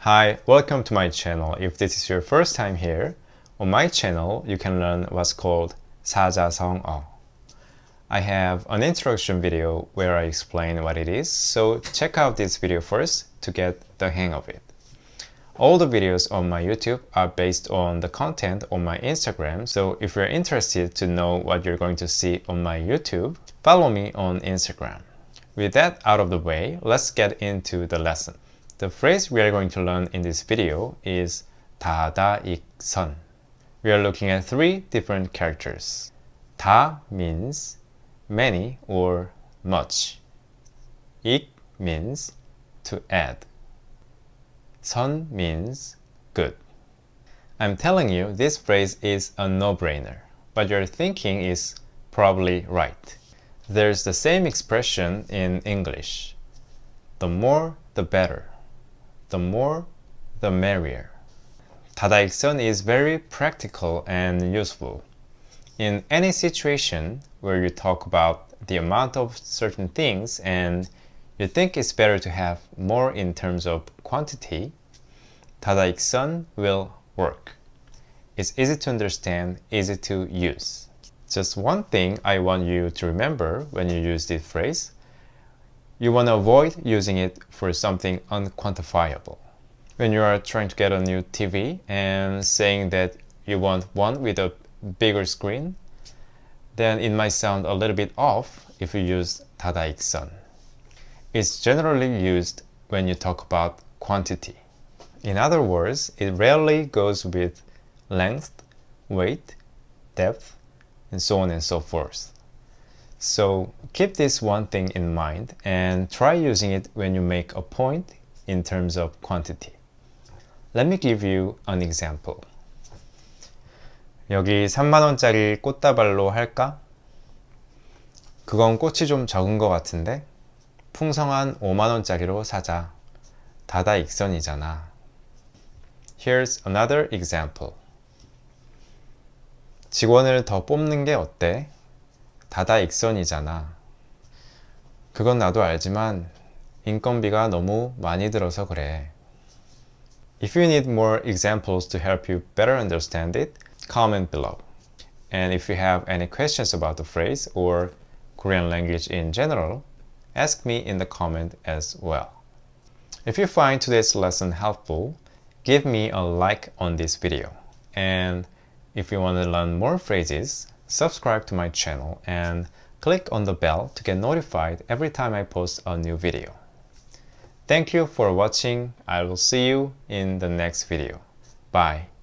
Hi, welcome to my channel. If this is your first time here, on my channel you can learn what's called 사자성어. I have an introduction video where I explain what it is, so check out this video first to get the hang of it. All the videos on my YouTube are based on the content on my Instagram, so if you're interested to know what you're going to see on my YouTube, follow me on Instagram. With that out of the way, let's get into the lesson. The phrase we are going to learn in this video is 다다익선. We are looking at three different characters. 다 means many or much. 익 means to add. 선 means good. I'm telling you this phrase is a no-brainer, but your thinking is probably right. There's the same expression in English. The more, the better. The more, the merrier. 다다익선 is very practical and useful. In any situation where you talk about the amount of certain things and you think it's better to have more in terms of quantity, 다다익선 will work. It's easy to understand, easy to use. Just one thing I want you to remember when you use this phrase. You want to avoid using it for something unquantifiable. When you are trying to get a new TV and saying that you want one with a bigger screen, then it might sound a little bit off if you use 다다익선. It's generally used when you talk about quantity. In other words, it rarely goes with length, weight, depth, and so on and so forth. So keep this one thing in mind and try using it when you make a point in terms of quantity. Let me give you an example. 여기 3만원짜리 꽃다발로 할까? 그건 꽃이 좀 적은 것 같은데? 풍성한 5만원짜리로 사자. 다다익선이잖아. Here's another example. 직원을 더 뽑는 게 어때? 다다익선이잖아. 그건 나도 알지만 인건비가 너무 많이 들어서 그래. If you need more examples to help you better understand it, comment below. And if you have any questions about the phrase or Korean language in general, ask me in the comment as well. If you find today's lesson helpful, give me a like on this video. And if you want to learn more phrases, subscribe to my channel and click on the bell to get notified every time I post a new video. Thank you for watching. I will see you in the next video. Bye.